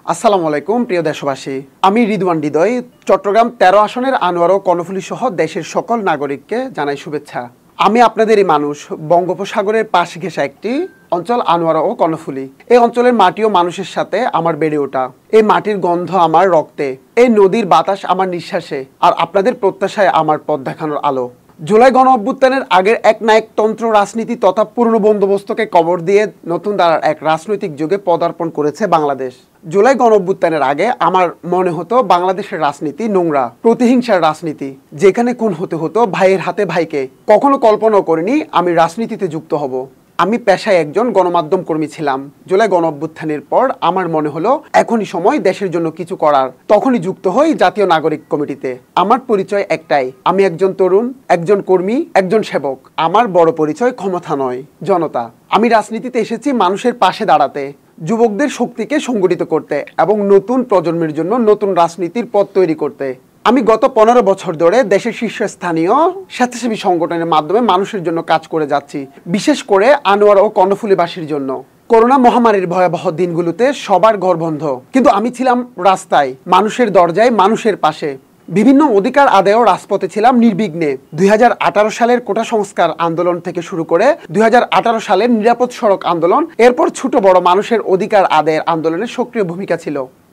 আসসালামু আলাইকুম প্রিয় দেশবাসী, আমি রিদওয়ান হৃদয় চট্টগ্রাম ১৩ আসনের আনোয়ারা ও কর্ণফুলী সহ দেশের সকল নাগরিককে জানাই শুভেচ্ছা। আমি আপনাদেরই মানুষ, বঙ্গোপসাগরের পাশ ঘেঁষা একটি অঞ্চল আনোয়ারা ও কর্ণফুলী। এই অঞ্চলের মাটি ও মানুষের সাথে আমার বেড়ে ওঠা। এই মাটির গন্ধ আমার রক্তে, এই নদীর বাতাস আমার নিঃশ্বাসে, আর আপনাদের প্রত্যাশায় আমার পথ দেখানোর আলো। জুলাই গণ অভ্যুত্থানের আগের এক নায়কতন্ত্র রাজনীতি তথা পুরনো বন্দোবস্তকে কবর দিয়ে নতুন ধারার এক রাজনৈতিক যুগে পদার্পণ করেছে বাংলাদেশ। জুলাই গণ অভ্যুত্থানের আগে আমার মনে হতো বাংলাদেশের রাজনীতি নোংরা, প্রতিহিংসার রাজনীতি, যেখানে খুন হতে হতো ভাইয়ের হাতে ভাইকে। কখনো কল্পনাও করিনি আমি রাজনীতিতে যুক্ত হব। আমি পেশায় একজন গণমাধ্যম কর্মী ছিলাম। জুলাই গণ অভ্যুত্থানের পর আমার মনে হলো এখনই সময় দেশের জন্য কিছু করার। তখনই যুক্ত হই জাতীয় নাগরিক কমিটিতে। আমার পরিচয় একটাই, আমি একজন তরুণ, একজন কর্মী, একজন সেবক। আমার বড় পরিচয় ক্ষমতা নয়, জনতা। আমি রাজনীতিতে এসেছি মানুষের পাশে দাঁড়াতে, যুবকদের শক্তিকে সংগঠিত করতে এবং নতুন প্রজন্মের জন্য নতুন রাজনীতির পথ তৈরি করতে। আমি গত ১৫ বছর ধরে দেশের শীর্ষস্থানীয় স্বেচ্ছাসেবী সংগঠনের মাধ্যমে মানুষের জন্য কাজ করে যাচ্ছি, বিশেষ করে আনোয়ারা ও কর্ণফুলীবাসীর জন্য। করোনা মহামারীর ভয়াবহ দিনগুলোতে সবার ঘর বন্ধ, কিন্তু আমি ছিলাম রাস্তায়, মানুষের দরজায়, মানুষের পাশে। বিভিন্ন অধিকার আদায়েও রাজপথে ছিলাম নির্বিঘ্নে। ২০১৮ সালের কোটা সংস্কার আন্দোলন থেকে শুরু করে ২০১৮ সালের নিরাপদ সড়ক আন্দোলন, এরপর ছোট বড় মানুষের অধিকার আদায়ের আন্দোলনের সক্রিয় ভূমিকা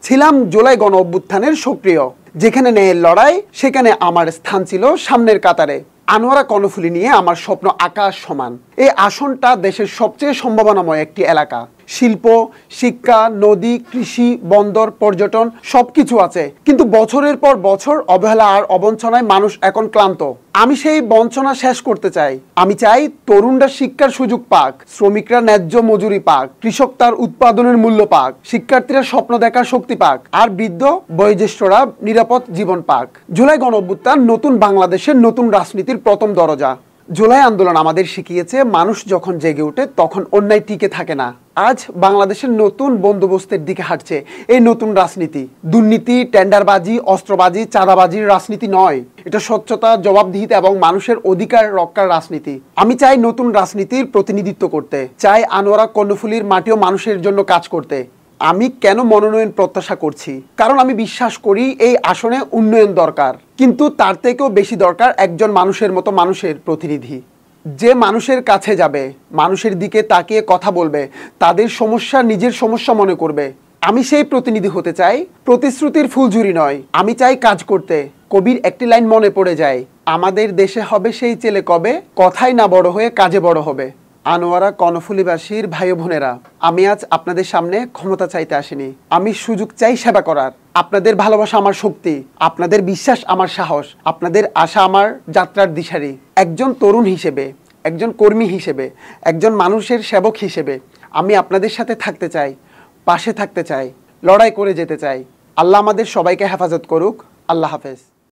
ছিলাম জুলাই গণ অভ্যুত্থানের সক্রিয়। যেখানে ন্যায়ের লড়াই, সেখানে আমার স্থান ছিল সামনের কাতারে। আনোয়ারা কর্ণফুলী নিয়ে আমার স্বপ্ন আকাশ সমান। এই আসনটা দেশের সবচেয়ে সম্ভাবনাময় একটি এলাকা। শিল্প, শিক্ষা, নদী, কৃষি, বন্দর, পর্যটন সবকিছু আছে, কিন্তু বছরের পর বছর অবহেলা আর অবঞ্চনায় মানুষ এখন ক্লান্ত। আমি সেই বঞ্চনা শেষ করতে চাই। আমি চাই তরুণরা শিক্ষার সুযোগ পাক, শ্রমিকরা ন্যায্য মজুরি পাক, কৃষক তার উৎপাদনের মূল্য পাক, শিক্ষার্থীরা স্বপ্ন দেখার শক্তি পাক, আর বৃদ্ধ বয়োজ্যেষ্ঠরা নিরাপদ জীবন পাক। জুলাই গণ অভ্যুত্থান নতুন বাংলাদেশের নতুন রাজনীতির প্রথম দরজা। জুলাই আন্দোলন আমাদের শিখিয়েছে মানুষ যখন জেগে ওঠে তখন অন্যায় টিকে থাকে না। আজ বাংলাদেশের নতুন বন্দোবস্তের দিকে হাঁটছে এই নতুন রাজনীতি। দুর্নীতি, টেন্ডারবাজি, অস্ত্রবাজি, চাঁদাবাজির রাজনীতি নয়, এটা স্বচ্ছতা, জবাবদিহিতা এবং মানুষের অধিকার রক্ষার রাজনীতি। আমি চাই নতুন রাজনীতির প্রতিনিধিত্ব করতে, চাই আনোয়ারা কর্ণফুলীর মাটি ও মানুষের জন্য কাজ করতে। আমি কেন মনোনয়ন প্রত্যাশা করছি? কারণ আমি বিশ্বাস করি এই আসনে উন্নয়ন দরকার, কিন্তু তার থেকেও বেশি দরকার একজন মানুষের মতো মানুষের প্রতিনিধি, যে মানুষের কাছে যাবে, মানুষের দিকে তাকিয়ে কথা বলবে, তাদের সমস্যা নিজের সমস্যা মনে করবে। আমি সেই প্রতিনিধি হতে চাই, প্রতিশ্রুতির ফুলঝুরি নয়। আমি চাই কাজ করতে। কবির একটি লাইন মনে পড়ে যায়, আমাদের দেশে হবে সেই ছেলে কবে, কথাই না বড় হয়ে কাজে বড় হবে। আনোয়ারা কর্ণফুলীবাসীর ভাই বোনেরা, আমি আজ আপনাদের সামনে ক্ষমতা চাইতে আসিনি। আমি সুযোগ চাই সেবা করার। আপনাদের ভালোবাসা আমার শক্তি, আপনাদের বিশ্বাস আমার সাহস, আপনাদের আশা আমার যাত্রার দিশারি। একজন তরুণ হিসেবে, একজন কর্মী হিসেবে, একজন মানুষের সেবক হিসেবে আমি আপনাদের সাথে থাকতে চাই, পাশে থাকতে চাই, লড়াই করে যেতে চাই। আল্লাহ আমাদের সবাইকে হেফাজত করুক। আল্লাহ হাফেজ।